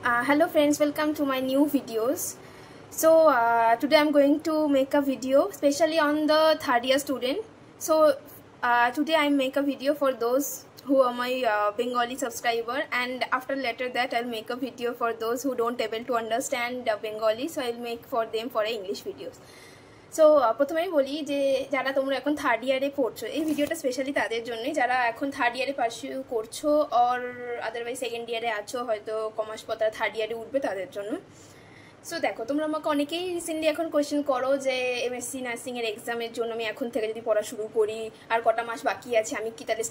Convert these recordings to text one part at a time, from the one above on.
Hello friends, welcome to my new videos. So today I'm going to make a video especially on the third year student. So today I make a video for those who are my Bengali subscriber, and after later that I'll make a video for those who don't able to understand Bengali, so I'll make for them for English videos. So প্রথমেই বলি যে যারা তোমরা এখন third ইয়ারে পড়ছো, এই ভিডিওটা স্পেশালি তাদের জন্যই যারা এখন থার্ড ইয়ারে পারসিউ করছো অর আদারওয়াইজ সেকেন্ড ইয়ারে আছো, হয়তো কমার্স পর তারা থার্ড ইয়ারে উঠবে তাদের জন্য। সো দেখো, তোমরা আমাকে অনেকেই রিসেন্টলি এখন কোয়েশ্চেন করো যে এমএসসি নার্সিংয়ের এক্সামের জন্য আমি এখন থেকে যদি পড়া শুরু করি আর কটা মাস বাকি আছে, আমি কি তাহলে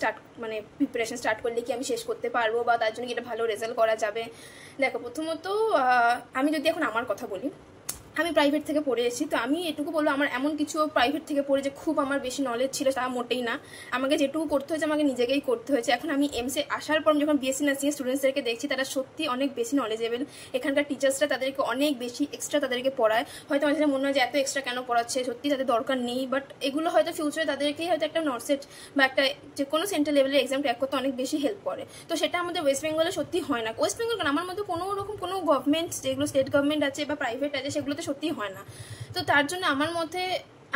প্রিপারেশন স্টার্ট করলে কি আমি শেষ করতে পারবো, বা তার জন্য কি এটা ভালো রেজাল্ট করা যাবে। দেখো, প্রথমত আমি যদি এখন আমার কথা বলি, আমি প্রাইভেট থেকে পড়ে এসেছি, তো আমি এটুকু বলবো আমার এমন কিছু প্রাইভেট থেকে পড়ে যে খুব আমার বেশি নলেজ ছিল তা মোটেই না। আমাকে যেটুকু করতে হয়েছে আমাকে নিজেকেই করতে হয়েছে। এখন আমি এমসে আসার পর যখন বিএসসি নার্সিং স্টুডেন্টসদেরকে দেখছি, তারা সত্যি অনেক বেশি নলেজেবল। এখানকার টিচার্সরা তাদেরকে অনেক বেশি এক্সট্রা তাদেরকে পড়ায়। হয়তো আমার মনে হয় যে এত এক্সট্রা কেন পড়াচ্ছে, সত্যি তাদের দরকার নেই, বাট এগুলো হয়তো ফিউচারে তাদেরকেই হয়তো একটা নর্সেট বা একটা যে কোনো সেন্ট্রাল লেভেলের এক্সাম ক্র্যাক করতে অনেক বেশি হেল্প করে। তো সেটা আমাদের ওয়েস্ট বেঙ্গলে সত্যি হয় না। ওয়েস্ট বেঙ্গল কেন, আমার মধ্যে কোনো রকম কোনো গভর্নমেন্ট যেগুলো স্টেট গভর্নমেন্ট আছে বা প্রাইভেট আছে সেগুলোতে সত্যি হয় না। তো তার জন্য আমার মধ্যে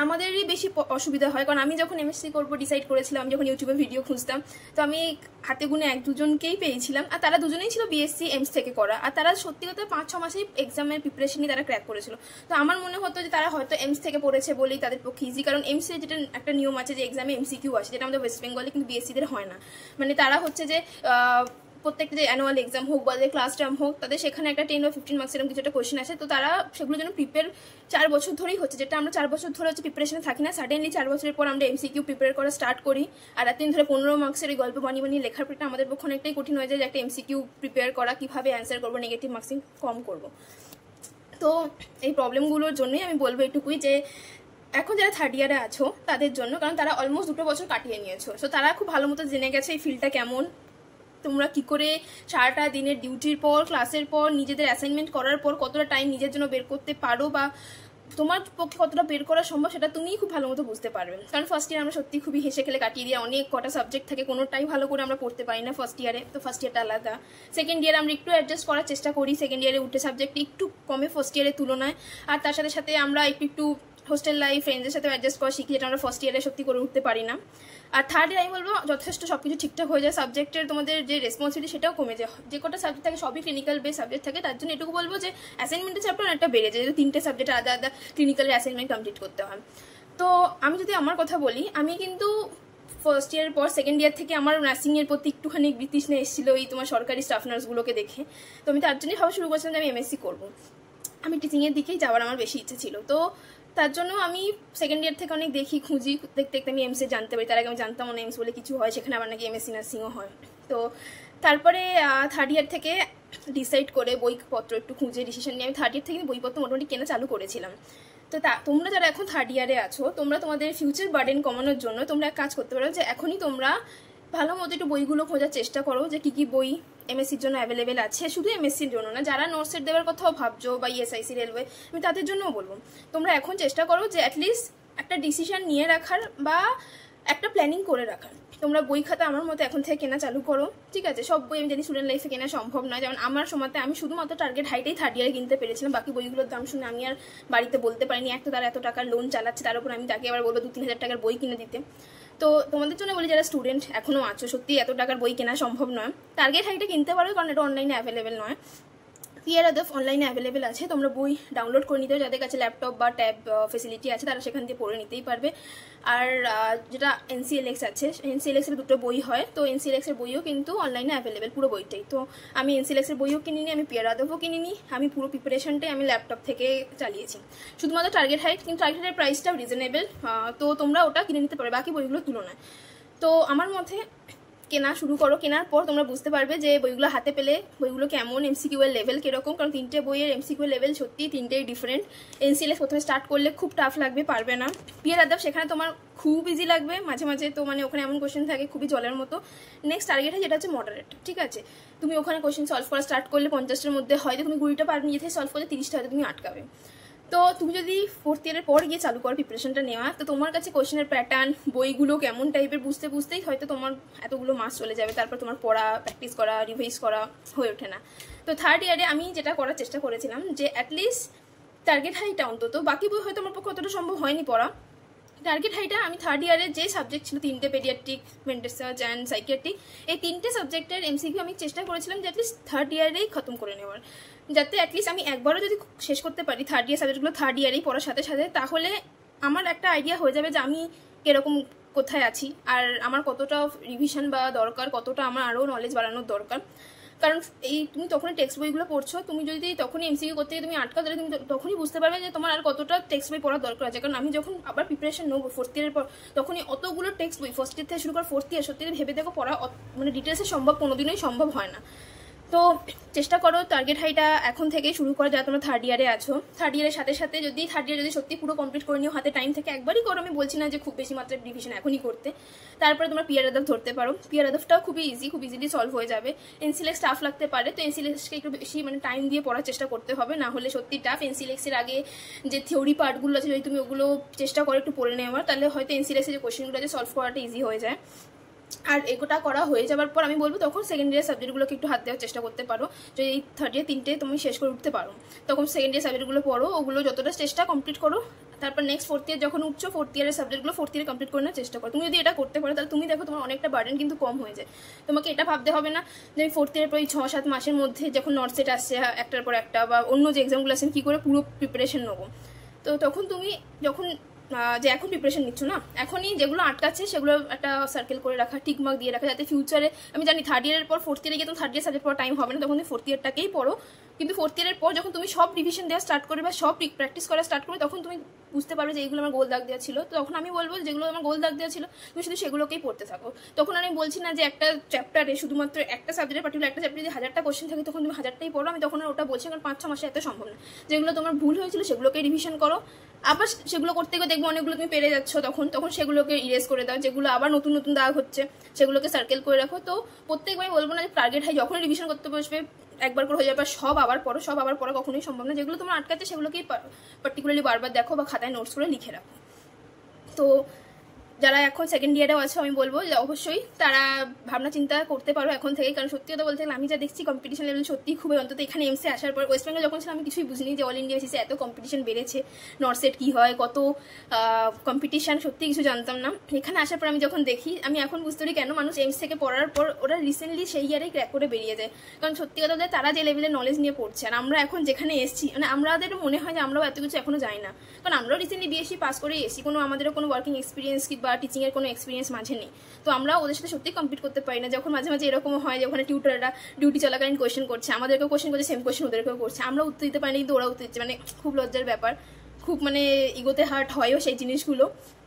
আমাদেরই বেশি অসুবিধা হয়, কারণ আমি যখন এমএসসি করবো ডিসাইড করেছিলাম, আমি যখন ইউটিউবে ভিডিও খুঁজতাম, তো আমি হাতে গুনে এক দুজনকেই পেয়েছিলাম, আর তারা দুজনেই ছিল বিএসসি এমস থেকে করা, আর তারা সত্যি কথা 5-6 মাসেই এক্সামের প্রিপারেশনই তারা ক্র্যাক করেছিল। তো আমার মনে হতো যে তারা হয়তো এমস থেকে পড়েছে বলেই তাদের পক্ষে ইজি, কারণ এমসে যেটা একটা নিয়ম আছে যে এক্সামে এমসিকিউ আসে, যেটা আমাদের ওয়েস্ট বেঙ্গলে কিন্তু বিএসসিদের হয় না। মানে তারা হচ্ছে যে প্রত্যেকটা যে অ্যানুয়াল এক্সাম হোক বা যে ক্লাস টার্ম হোক, তাদের সেখানে একটা 10 বা 15 মার্কস এরকম কিছু একটা কোয়েশ্চেন আছে, তো তারা সেগুলোর জন্য প্রিপেয়ার 4 বছর ধরেই হচ্ছে, যেটা আমরা 4 বছর ধরে হচ্ছে প্রিপারেশনে থাকি না। সাডেনলি 4 বছরের পর আমরা এমসিকিউ প্রিপেয়ার করা স্টার্ট করি, আর এতদিন ধরে 15 মার্কসের এই গল্প বানিয়ে বানিয়ে লেখার পরটা আমাদের পক্ষে অনেকটাই কঠিন হয়ে যায় যে একটা এমসিকিউ প্রিপেয়ার করা, কিভাবে অ্যান্সার করবো, নেগেটিভ মার্কসিং কম করবো। তো এই প্রবলেমগুলোর জন্যই আমি বলবো এটুকুই যে এখন যারা থার্ড ইয়ারে আছো তাদের জন্য, কারণ তারা অলমোস্ট 2 বছর কাটিয়ে নিয়েছো, সো তারা খুব ভালো মতো জেনে গেছে এই ফিল্ডটা কেমন, তোমরা কি করে সারাটা দিনের ডিউটির পর ক্লাসের পর নিজেদের অ্যাসাইনমেন্ট করার পর কতটা টাইম নিজের জন্য বের করতে পারো, বা তোমার পক্ষে কতটা বের করা সম্ভব সেটা তুমিই খুব ভালো মতো বুঝতে পারবে। কারণ ফার্স্ট ইয়ার আমরা সত্যি খুবই হেসে খেলে কাটিয়ে দিয়ে অনেক কটা সাবজেক্ট থাকে, কোনোটাই ভালো করে আমরা পড়তে পারি না ফার্স্ট ইয়ারে, তো ফার্স্ট ইয়ারটা আলাদা। সেকেন্ড ইয়ারে আমরা একটু অ্যাডজাস্ট করার চেষ্টা করি, সেকেন্ড ইয়ারে উঠে সাবজেক্ট একটু কমে ফার্স্ট ইয়ারের তুলনায়, আর তার সাথে সাথে আমরা একটু হোস্টেল লাইফ ফ্রেন্ডসদের সাথে অ্যাডজাস্ট করা শিখি, যেটা আমরা ফার্স্ট ইয়ারে সত্যি করে উঠতে পারি না। আর থার্ড ইয়ার আমি বলবো যথেষ্ট সবকিছু ঠিকঠাক হয়ে যায়, সাবজেক্টের তোমাদের যে রেসপন্সিবিলিটি সেটাও কমে যায়, যে কটা সাবজেক্ট থাকে সবই ক্লিনিক্যাল বেস সাবজেক্ট থাকে, তার জন্য এটুকু বলবো যে অ্যাসাইনমেন্টের চ্যাপ্টার অনেকটা বেড়ে যায়, যেহেতু 3টে সাবজেক্ট আলাদা আলাদা ক্লিনিক্যালের অ্যাসাইনমেন্ট কমপ্লিট করতে হয়। তো আমি যদি আমার কথা বলি, আমি কিন্তু ফার্স্ট ইয়ারের পর সেকেন্ড ইয়ার থেকে আমার নার্সিংয়ের প্রতি একটুখানি বিতৃষ্ণা এসেছিলো এই তোমার সরকারি স্টাফ নার্সগুলোকে দেখে, তো আমি তার জন্যই ভাবা শুরু করেছিলাম যে আমি এমএসসি করবো, আমি টিচিংয়ের দিকেই যাওয়ার আমার বেশি ইচ্ছে ছিল। তো তার জন্য আমি সেকেন্ড ইয়ার থেকে অনেক দেখি খুঁজি, দেখতে দেখতে আমি এমসে জানতে পারি, তার আগে আমি জানতাম না এমস বলে কিছু হয়, সেখানে আবার নাকি এমএসসি নার্সিংও হয়। তো তারপরে থার্ড ইয়ার থেকে ডিসাইড করে বইপত্র একটু খুঁজে ডিসিশন নিয়ে আমি থার্ড ইয়ার থেকে বইপত্র মোটামুটি কেনা চালু করেছিলাম। তো তোমরা যারা এখন থার্ড ইয়ারে আছো, তোমরা তোমাদের ফিউচার বার্ডেন কমানোর জন্য তোমরা এক কাজ করতে পারো যে এখনই তোমরা ভালো মতো একটু বইগুলো খোঁজার চেষ্টা করো যে কী কী বই এমএসসির জন্য অ্যাভেলেবেল আছে। শুধু এমএসসির জন্য না, যারা নোটসেট দেওয়ার কথাও ভাবছো বা ইএসআইসি রেলওয়ে, আমি তাদের জন্যও বলবো তোমরা এখন চেষ্টা করো যে অ্যাটলিস্ট একটা ডিসিশন নিয়ে রাখার বা একটা প্ল্যানিং করে রাখার। তোমরা বই খাতা আমার মতো এখন থেকে কেনা চালু করো, ঠিক আছে। সব বই আমি জানি স্টুডেন্ট লাইফে কেনা সম্ভব নয়, যেমন আমার সময়তে আমি শুধুমাত্র টার্গেট হাইটেই থার্ড ইয়ারে কিনতে পেরেছিলাম, বাকি বইগুলোর দাম শুনে আমি আর বাড়িতে বলতে পারিনি, একটা তারা এত টাকার লোন চালাচ্ছে, তার উপর আমি তাকে আবার বলবো 2-3 হাজার টাকার বই কিনে দিতে। তো তোমাদের জন্য বলি যারা স্টুডেন্ট এখনও আছো, সত্যি এত টাকার বই কেনা সম্ভব নয়, টার্গেট হাইটে কিনতে পারো কারণ এটা অনলাইনে অ্যাভেলেবেল নয়, পিয়ার আদাফ অনলাইনে অ্যাভেলেবেল আছে, তোমরা বই ডাউনলোড করে নিতে, যাদের কাছে ল্যাপটপ বা ট্যাব ফেসিলিটি আছে তারা সেখান থেকে পড়ে নিতেই পারবে। আর যেটা এনসিএলএক্স আছে, এনসিএলএক্সের 2টো বই হয়, তো এনসিএলএক্সের বইও কিন্তু অনলাইনে অ্যাভেলেবেল পুরো বইটাই। তো আমি এনসিএলএক্সের বইও কিনিনি, আমি পিয়ার আদাফও কিনিনি, আমি পুরো প্রিপারেশনটাই আমি ল্যাপটপ থেকে চালিয়েছি, শুধুমাত্র টার্গেট হাইট, কিন্তু টার্গেট হাইটের প্রাইসটাও রিজনেবল, তো তোমরা ওটা কিনে নিতে পারবে বাকি বইগুলোর তুলনায়। তো আমার মধ্যে কেনা শুরু করো, কেনার পর তোমরা বুঝতে পারবে যে বইগুলো হাতে পেলে বইগুলো কেমন, এমসিকিউ এর লেভেল কিরকম, কারণ 3টে বইয়ের এমসিকিউ লেভেল সত্যি 3টেই ডিফারেন্ট। এনসিএলএক্স প্রথমে স্টার্ট করলে খুব টাফ লাগবে, পারবে না। পিয়ার আদাব সেখানে তোমার খুব ইজি লাগবে, মাঝে মাঝে তো মানে ওখানে এমন কোশ্চেন থাকে খুবই জলের মতো। নেক্সট টার্গেটে যেটা হচ্ছে মডারেট, ঠিক আছে, তুমি ওখানে কোশ্চেন সলভ করা স্টার্ট করলে 50টার মধ্যে হয়তো তুমি 20টা পারবে, নিজে থেকে সলভ করলে 30টা হয়তো তুমি আটকাবে। তো তুমি যদি ফোর্থ ইয়ারের পর গিয়ে চালু করো প্রিপারেশনটা নেওয়া, তো তোমার কাছে কোশ্চেনের প্যাটার্ন বইগুলো কেমন টাইপের বুঝতে বুঝতেই হয়তো তোমার এতগুলো মাস চলে যাবে, তারপর তোমার পড়া প্র্যাকটিস করা রিভাইজ করা হয়ে ওঠে না। তো থার্ড ইয়ারে আমি যেটা করার চেষ্টা করেছিলাম যে অ্যাটলিস্ট টার্গেট হাইটা অন্তত, বাকি বই হয়তো আমার পক্ষে অতটা সম্ভব হয়নি পড়া, টার্গেট হাইটা আমি থার্ড ইয়ারের যে সাবজেক্ট ছিল 3টে paediatric, mental search and psychiatric, এই 3টে সাবজেক্টের এমসিকিউ আমি চেষ্টা করেছিলাম যে অ্যাটলিস্ট থার্ড ইয়ারেই খতম করে নেওয়ার, যাতে অ্যাটলিস্ট আমি একবারও যদি শেষ করতে পারি থার্ড ইয়ার সাবজেক্টগুলো থার্ড ইয়ারেই পড়ার সাথে সাথে, তাহলে আমার একটা আইডিয়া হয়ে যাবে যে আমি কিরকম কোথায় আছি আর আমার কতটা রিভিশন বা দরকার, কতটা আমার আরও নলেজ বাড়ানোর দরকার। কারণ এই তুমি তখনই টেক্সট বইগুলো পড়ছো, তুমি যদি তখনই এমসিকিউ করতে গিয়ে তুমি আটকাও, তাহলে তুমি তখনই বুঝতে পারবে যে তোমার আর কতটা টেক্সট বই পড়ার দরকার আছে। কারণ আমি যখন আবার প্রিপারেশন নেবো ফোর্থ ইয়ারের পর, তখনই অতগুলো টেক্সট বই ফার্স্ট ইয়ার থেকে শুরু করে ফোর্থ ইয়ার, সত্যি ভেবে দেখো পড়া মানে ডিটেলসে সম্ভব কোনোদিনই সম্ভব হয় না। তো চেষ্টা করো টার্গেট হাইটা এখন থেকেই শুরু করা, যারা তোমরা থার্ড ইয়ারে আছো। থার্ড ইয়ারের সাথে সাথে যদি থার্ড ইয়ার যদি সত্যি পুরো কমপ্লিট করে নিও, হাতে টাইম থেকে একবারই করো, আমি বলছি না যে খুব বেশি মাত্রায় রিভিশন এখনই করতে। তারপরে তোমরা পিয়ার আদাব ধরতে পারো, পিয়ার আদাবটাও খুবই ইজি, খুব ইজিলি সলভ হয়ে যাবে। এনসিলেক্স টাফ লাগতে পারে, তো এনসিলেক্সকে একটু বেশি মানে টাইম দিয়ে পড়ার চেষ্টা করতে হবে, না হলে সত্যি টাফ। এনসিলেক্সের আগে যে থিওরি পার্টগুলো আছে যদি তুমি ওগুলো চেষ্টা করো একটু পড়ে নেওয়ার, তাহলে হয়তো এনসিলেক্সের যে কোয়েশ্চেনগুলো আছে সলভ করাটা ইজি হয়ে যায়। আর এগোটা করা হয়ে যাবার পর আমি বলবো তখন সেকেন্ড ইয়ার সাবজেক্টগুলোকে একটু হাত দেওয়ার চেষ্টা করতে পারো। যদি থার্ড ইয়ার 3টে তুমি শেষ করে উঠতে পারো, তখন সেকেন্ড ইয়ার সাবজেক্টগুলো পড়ো, ওগুলো যতটা চেষ্টা কমপ্লিট করো। তারপর নেক্সট ফোর্থ ইয়ার যখন উঠছো, ফোর্থ ইয়ারের সাবজেক্টগুলো ফোর্থ ইয়ারে কমপ্লিট করে নেওয়ার চেষ্টা করো। তুমি যদি এটা করতে পারো, তাহলে তুমি দেখো তোমার অনেকটা বার্ডেন কিন্তু কম হয়ে যায়। তোমাকে এটা ভাবতে হবে না যে আমি ফোর্থ ইয়ারের পর 6-7 মাসের মধ্যে যখন নর্থ সেট আসছে একটার পর একটা, বা অন্য যে এক্সামগুলো আসেন কী করে পুরো প্রিপারেশন নেবো। তো তখন তুমি যখন যে এখন প্রিপারেশন নিচ্ছ না, এখনই যেগুলো আটকাচ্ছে সেগুলো একটা সার্কেল করে রাখা, টিক মার্ক দিয়ে রাখা, যাতে ফিউচারে আমি জানি থার্ড ইয়ারের পর ফোর্থ ইয়ারে গিয়ে তুমি থার্ড ইয়ার সাবজেক্ট পড়া টাইম হবে না, তখন তুমি ফোর্থ ইয়ারটাকেই পড়ো। কিন্তু ফোর্থ ইয়ারের পর যখন তুমি সব রিভিশন দেওয়া স্টার্ট করবে বা সব প্র্যাকটিস করা স্টার্ট করবে, তখন তুমি বুঝতে পারবে যে এইগুলো আমার গোল দাগ দেওয়া ছিল। তো তখন আমি বলবো যেগুলো আমার গোল দাগ দেওয়া ছিল তুমি শুধু সেগুলোকেই পড়তে থাকো। তখন আমি বলছি না যে একটা চ্যাপ্টারে শুধুমাত্র একটা সাবজেক্টের পার্টিকুলার একটা চ্যাপ্টারে যদি 1000টা কোশ্চেন থাকে তখন তুমি 1000টাই পড়ো, আমি তখন আর ওটা বলছি, কারণ 5-6 মাসে এত সম্ভব না। যেগুলো তোমার ভুল হয়েছিল সেগুলোকে রিভিশন করো, আবার সেগুলো করতে গিয়ে দেখবো অনেকগুলো তুমি পেরে যাচ্ছ, তখন সেগুলোকে ইরেজ করে দাও। যেগুলো আবার নতুন নতুন দাগ হচ্ছে সেগুলোকে সার্কেল করে রাখো। তো প্রত্যেকবার বলবো না যে টার্গেট হাই যখন রিভিশন করতে বসবে একবার করে হয়ে যাবে সব আবার পড়ো, কখনোই সম্ভব না। যেগুলো তোমার আটকাচ্ছে সেগুলোকেই পার্টিকুলারলি বারবার দেখো বা খাতায় নোটস করে লিখে রাখো। তো যারা এখন সেকেন্ড ইয়ারেও আছে আমি বলবো যে অবশ্যই তারা ভাবনা চিন্তা করতে পারো এখন থেকে, কারণ সত্যি কথা বলতে গেলে আমি যা দেখছি কম্পিটিশন লেভেল সত্যি খুবই, অন্তত এখানে এমসে আসার পর। ওয়েস্ট বেঙ্গল যখন ছিল আমি কিছুই বুঝিনি যে অল ইন্ডিয়া বেসিসে এত কম্পিটিশন বেড়েছে, নর্থ সেট কী হয়, কত কম্পিটিশন, সত্যি কিছু জানতাম না। এখানে আসার পর আমি যখন দেখি, আমি এখন বুঝতে পারি কেন মানুষ এমস থেকে পড়ার পর ওরা রিসেন্টলি সেই ইয়ারেই ক্র্যাক করে বেরিয়ে যায়। কারণ সত্যি কথা বলতে তারা যে লেভেলের নলেজ নিয়ে পড়ছে, আর আমরা এখন যেখানে এসেছি মানে আমাদের মনে হয় যে আমরাও এত কিছু এখনো যাই না, কারণ আমরাও রিসেন্টলি বিএসসি পাস করেই এসেছি, কোনো আমাদেরও কোনো ওয়ার্কিং এক্সপিরিয়েন্স বা টিচিংয়ের কোনো এক্সপিরিয়েন্স মাঝে নেই। তো আমরা ওদের সাথে সত্যি কম্পিট করতে পারি না। যখন মাঝে মাঝে এরকম হয় যে ওখানে টিউটাররা ডিউটি চলাকালীন কোয়েশ্চেন করছে, আমাদেরকেও কোয়েশ্চেন করছে, সেম কোয়েশ্চেন ওদেরকেও করছে, আমরা উত্তর দিতে পারিনি কিন্তু ওরা উত্তর দিচ্ছে, মানে খুব লজ্জার ব্যাপার, খুব মানে ইগোতে হার্ট হয়ও সেই জিনিসগুলো।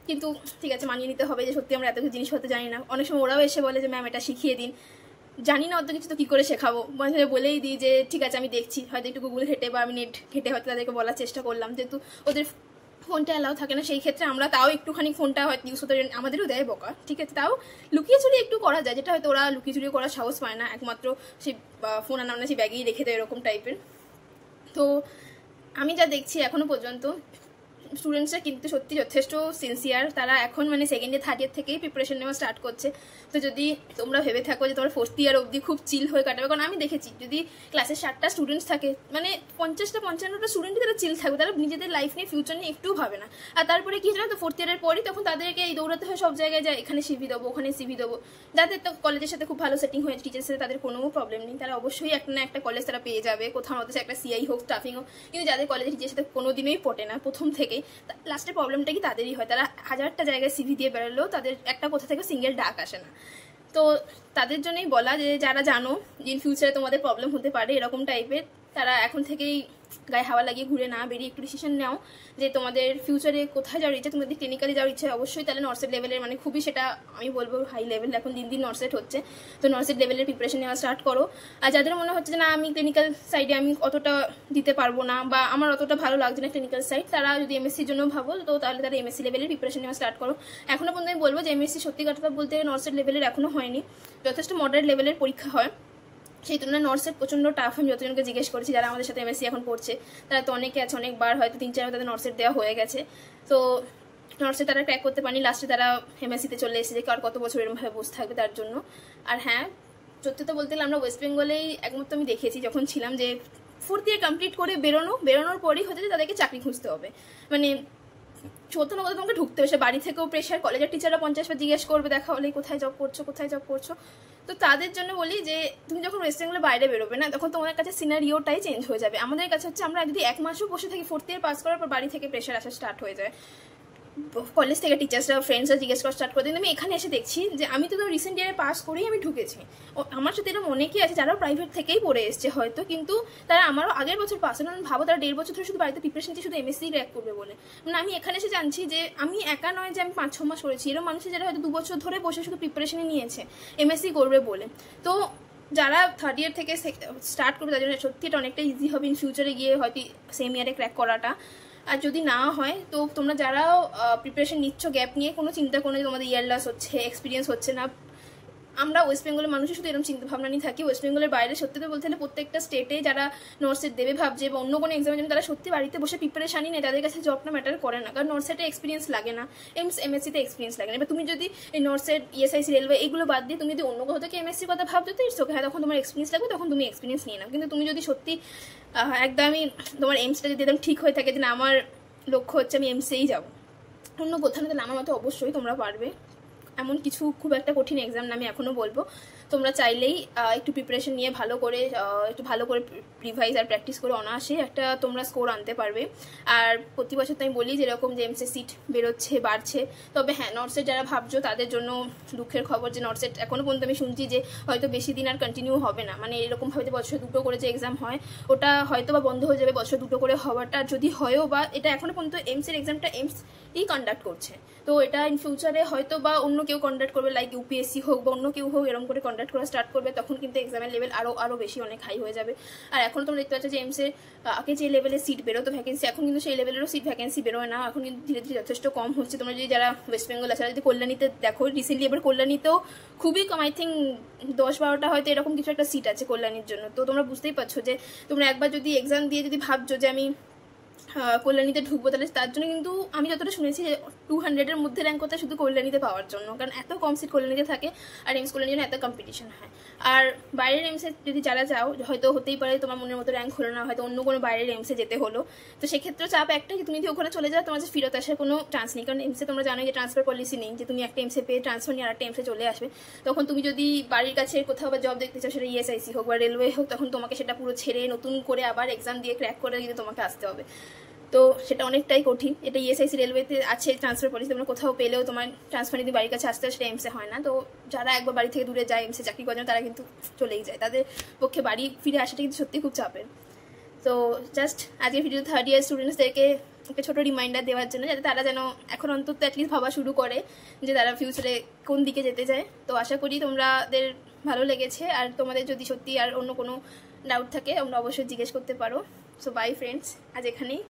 কিন্তু ঠিক আছে, মানিয়ে নিতে হবে যে সত্যি আমরা এত কিছু জিনিসপত্র জানি না। অনেক সময় ওরাও এসে বলে যে ম্যাম এটা শিখিয়ে দিন, জানি না অত কিছু, তো কী করে শেখাবো। মাঝে মাঝে বলেই দিই যে ঠিক আছে আমি দেখছি, হয়তো একটু গুগল ঘেটে বা আমি নেট ঘেটে হয়তো তাদেরকে বলার চেষ্টা করলাম, যেহেতু ওদের ফোনটা অ্যালাউ থাকে না, সেই ক্ষেত্রে আমরা তাও একটুখানি ফোনটা হয়তো ইউজ হতে, আমাদেরও দেয় বকা, ঠিক আছে, তাও লুকিয়ে চুরি একটু করা যায়, যেটা হয়তো ওরা লুকিয়ে চুরি করার সাহস পায় না, একমাত্র সেই ফোন আনা সেই ব্যাগেই রেখে দেয় এরকম টাইপের। তো আমি যা দেখছি এখনো পর্যন্ত স্টুডেন্টসরা কিন্তু সত্যি যথেষ্ট সিনসিয়ার, তারা এখন মানে সেকেন্ড ইয়ার থার্ড ইয়ার থেকেই প্রিপারেশন নেওয়া স্টার্ট করছে। তো যদি তোমরা ভেবে থাকো যে তোমার ফোর্থ ইয়ার অবধি খুব চিল হয়ে কাটাবে, কারণ আমি দেখেছি যদি ক্লাসে 60টা স্টুডেন্টস থাকে মানে 50-55টা স্টুডেন্টই তারা চিল থাকবে, তারা নিজেদের লাইফ নিয়ে ফিউচার নিয়ে একটু ভাবে না। আর তারপরে কি জানো তো, ফোর্থ ইয়ারের পরই তখন তাদেরকে এই দৌড়াতে হয় সব জায়গায়, যায় এখানে সিভি দেবো ওখানে সিভি দেবো। যাদের তো কলেজের সাথে খুব ভালো সেটিং হয়েছে, টিচারের সাথে তাদের কোনো প্রবলেম নেই, তারা অবশ্যই একটা না একটা কলেজ তারা পেয়ে যাবে, কোথাও না একটা সিআই হোক স্টাফিং হোক। কিন্তু যাদের কলেজের টিচারের সাথে কোনোদিনই পটে না প্রথম থেকেই, লাস্টের প্রবলেমটা কি তাদেরই হয়, তারা 1000টা জায়গায় সিভি দিয়ে বেরোলেও তাদের একটা কোথা থেকে সিঙ্গেল ডাক আসে না। তো তাদের জন্যই বলা যে যারা জানো যে ইন ফিউচারে তোমাদের প্রবলেম হতে পারে এরকম টাইপের, তারা এখন থেকেই গায়ে হাওয়া লাগিয়ে ঘুরে না বেরিয়ে একটু ডিসিশন নাও যে তোমাদের ফিউচারে কোথায় যাওয়ার ইচ্ছে। তোমাদের ক্লিনিক্যালি যাওয়ার ইচ্ছে অবশ্যই, তাহলে নর্সেট লেভেলের মানে খুবই সেটা আমি বলবো হাই লেভেল, এখন দিন দিন নর্সেট হচ্ছে, তো নর্সেট লেভেলের প্রিপারেশন নেওয়া স্টার্ট করো। আর যাদের মনে হচ্ছে যে না আমি ক্লিনিক্যাল সাইডে আমি অতটা দিতে পারবো না বা আমার অতটা ভালো লাগছে না ক্লিনিক্যাল সাইড, তারা যদি এমএসসির জন্য ভাবো তো তাহলে তারা এমএসসি লেভেলের প্রিপারেশন নেওয়া স্টার্ট করো। এখনো পর্যন্ত আমি বলবো যে এমএসসি সত্যি কথা বলতে নর্সেট লেভেলের এখনো হয়নি, যথেষ্ট মডারেট লেভেলের পরীক্ষা হয়, সেই তুলনায় নর্সেট প্রচণ্ড টাফ। আমি যতজনকে জিজ্ঞেস করেছি যারা আমাদের সাথে এমএসসি এখন পড়ছে, তারা তো অনেকে আছে অনেকবার হয়তো 3-4 তাদের নর্সেট দেওয়া হয়ে গেছে, তো নর্সেট তারা ক্র্যাক করতে পারেনি, লাস্টে তারা এমএসসিতে চলে এসেছে, যে আর কত বছর এরকমভাবে বসে থাকবে তার জন্য। আর হ্যাঁ, সত্যি তো বলতে গেলে আমরা ওয়েস্ট বেঙ্গলেই একমাত্র আমি দেখেছি যখন ছিলাম, যে 4th ইয়ার কমপ্লিট করে বেরোনোর পরেই হচ্ছে যে তাদেরকে চাকরি খুঁজতে হবে। মানে কোথাও না কোথাও তোমাকে ঢুকতে হবে, বাড়ি থেকেও প্রেশার, কলেজের টিচাররা 50 বার জিজ্ঞেস করবে দেখা হলে কোথায় জব করছো। তো তাদের জন্য বলি যে তুমি যখন ওয়েস্ট বেঙ্গলের বাইরে বেরোবে না, তখন তোমাদের কাছে সিনারিওটাই চেঞ্জ হয়ে যাবে। আমাদের কাছে হচ্ছে আমরা যদি 1 মাসও বসে থাকি 4th ইয়ার পাস করার পর, বাড়ি থেকে প্রেশার আসা স্টার্ট হয়ে যায়, কলেজ থেকে টিচার্সরা ফ্রেন্ডসরা জিজ্ঞেস করা স্টার্ট করে দিন। আমি এখানে এসে দেখছি যে আমি তো রিসেন্ট ইয়ারে পাস করেই আমি ঢুকেছি। আমার সাথে এরকম অনেকেই আছে যারা প্রাইভেট থেকেই পড়ে এসছে হয়তো, কিন্তু তারা আমারও আগের বছর পাস হলো। ভাবো তারা 1.5 বছর ধরে শুধু বাড়িতে প্রিপারেশন নিচ্ছে শুধু এমএসসি ক্র্যাক করবে বলে। মানে আমি এখানে এসে জানছি যে আমি একা নয় যে আমি 5-6 মাস করেছি, এরকম মানুষের যারা হয়তো 2 বছর ধরে বসে শুধু প্রিপারেশনে নিয়েছে এমএসসি করবে বলে। তো যারা 3rd ইয়ার থেকে স্টার্ট করবে তাদের জন্য সত্যি এটা অনেকটা ইজি হবে ইন ফিউচারে গিয়ে হয়তো সেম ইয়ারে ক্র্যাক করাটা। আর যদি না হয় তো তোমরা যারাও প্রিপারেশন নিচ্ছ গ্যাপ নিয়ে, কোনো চিন্তা করো না তোমাদের ইয়ার লস হচ্ছে, এক্সপিরিয়েন্স হচ্ছে না। আমরা ওয়েস্ট বেঙ্গলের মানুষই শুধু এরকম চিন্তা ভাবনা নিয়ে থাকি। ওয়েস্ট বেঙ্গলের বাইরে সত্যি তো বলতে গেলে প্রত্যেকটা স্টেটে যারা নর্সেট দেবে ভাবছে বা অন্য কোনো এক্সামের জন্য, তারা সত্যি বাড়িতে বসে প্রিপারেশনই নেই, তাদের কাছে জবটা ম্যাটার করে না, কারণ নর্সেটে এক্সপিরিয়েন্স লাগে না, এমএসসিতে এক্সপিরিয়েন্স লাগে না। এবার তুমি যদি এই নর্সেট, ইএসআইসি, রেলওয়ে এগুলো বাদ দিয়ে তুমি যদি অন্য কোথাও থেকে এমএসসির কথা ভাবছো তো ইটস ওকে, হ্যাঁ তখন তোমার এক্সপিরিয়েন্স লাগবে, তখন তুমি এক্সপিরিয়েন্স নিয়ে নাও। কিন্তু তুমি যদি সত্যি একদমই তোমার এইমসটা যদি একদম ঠিক হয়ে থাকে যে না আমার লক্ষ্য হচ্ছে আমি এমসিই যাবো অন্য কোথাও না, তাহলে আমার মতো অবশ্যই তোমরা পারবে। এমন কিছু খুব একটা কঠিন এক্সাম না আমি এখনও বলবো, তোমরা চাইলেই একটু প্রিপারেশন নিয়ে ভালো করে রিভাইজ আর প্র্যাকটিস করে অনায়াসে একটা তোমরা স্কোর আনতে পারবে। আর প্রতি বছর তো আমি বলি যেরকম যে এমসে সিট বেরোচ্ছে বাড়ছে, তবে হ্যাঁ নর্সেট যারা ভাবছো তাদের জন্য দুঃখের খবর যে নর্সেট এখনও পর্যন্ত আমি শুনছি যে হয়তো বেশি দিন আর কন্টিনিউ হবে না। মানে এরকমভাবে যে বছরে 2টো করে যে এক্সাম হয় ওটা হয়তো বা বন্ধ হয়ে যাবে, বছরে 2টো করে হওয়াটা যদি হয়ও বা এটা এখনও পর্যন্ত এমসের এক্সামটা এমসই কন্ডাক্ট করছে। তো এটা ইন ফিউচারে হয়তো বা অন্য কেউ কন্ডাক্ট করবে, লাইক ইউপিএসসি হোক বা অন্য কেউ হোক, এরকম করে কন্ডাক্ট করা স্টার্ট করবে, তখন কিন্তু এক্সামের লেভেল আরও বেশি অনেক হাই হয়ে যাবে। আর এখন তোমরা দেখতে পাচ্ছ যে এমসে আগে যে লেভেলে সিট বেরোতো ভ্যাকেন্সি, এখন কিন্তু সেই লেভেলেরও সিট ভ্যাকেন্সি বেরোয় না, এখন কিন্তু ধীরে ধীরে যথেষ্ট কম হচ্ছে। তোমরা যদি যারা ওয়েস্ট বেঙ্গল আছে, যদি কল্যাণীতে দেখো রিসেন্টলি, এবার কল্যাণীতেও খুবই কম, আই থিঙ্ক 10-12টা হয়তো এরকম কিছু একটা সিট আছে কল্যাণীর জন্য। তো তোমরা বুঝতেই পারছো যে তোমরা একবার যদি এক্সাম দিয়ে যদি ভাবছো যে আমি কল্যাণীতে ঢুকবো, তাহলে তার জন্য কিন্তু আমি যতটা শুনেছি যে 200-এর মধ্যে র্যাঙ্ক করতে শুধু কল্যাণীতে পাওয়ার জন্য, কারণ এত কম সিট কল্যাণীতে থাকে আর এমস কল্যাণীর জন্য এত কম্পিটিশন হয়। আর বাইরের এমসে যদি যারা যাও, হয়তো হতেই পারে তোমার মনের মতো র্যাঙ্ক হলো না, হয়তো অন্য কোনো বাইরের এমসে যেতে হলো, তো সেক্ষেত্রে চাপ একটাই যে তুমি যদি ওখানে চলে যাও তোমার যে ফেরত আসার কোনো চান্স নেই, কারণ এমসে তোমরা জানোই যে ট্রান্সফার পলিসি নেই, যে তুমি একটা এমসে পেয়ে ট্রান্সফার নিয়ে আরেকটা এমসে চলে আসবে। তখন তুমি যদি বাড়ির কাছে কোথাও বা জব দেখতে চাও, সেটা ইএসআইসি হোক বা রেলওয়ে হোক, তখন তোমাকে সেটা পুরো ছেড়ে নতুন করে আবার এক্সাম দিয়ে ক্র্যাক করে কিন্তু তোমাকে আসতে হবে। তো সেটা অনেকটাই কঠিন। এটা ইএসআইসি রেলওয়েতে আছে ট্রান্সফার পলিসি, তোমরা কোথাও পেলেও তোমার ট্রান্সফার যদি বাড়ির কাছে আসতে সেটা এমসে হয় না। তো যারা একবার বাড়ি থেকে দূরে যায় এমসে চাকরি করার জন্য, তারা কিন্তু চলেই যায়, তাদের পক্ষে বাড়ি ফিরে আসাটা কিন্তু সত্যি খুব চাপের। তো জাস্ট আজকের ভিডিও 3rd ইয়ার স্টুডেন্টসদেরকে একটা ছোটো রিমাইন্ডার দেওয়ার জন্য, যাতে তারা যেন এখন অন্তত অ্যাটলিস্ট ভাবা শুরু করে যে তারা ফিউচারে কোন দিকে যেতে চায়। তো আশা করি তোমাদের ভালো লেগেছে, আর তোমাদের যদি সত্যি আর অন্য কোনো ডাউট থাকে তোমরা অবশ্যই জিজ্ঞেস করতে পারো। সো বাই ফ্রেন্ডস, আজ এখানেই।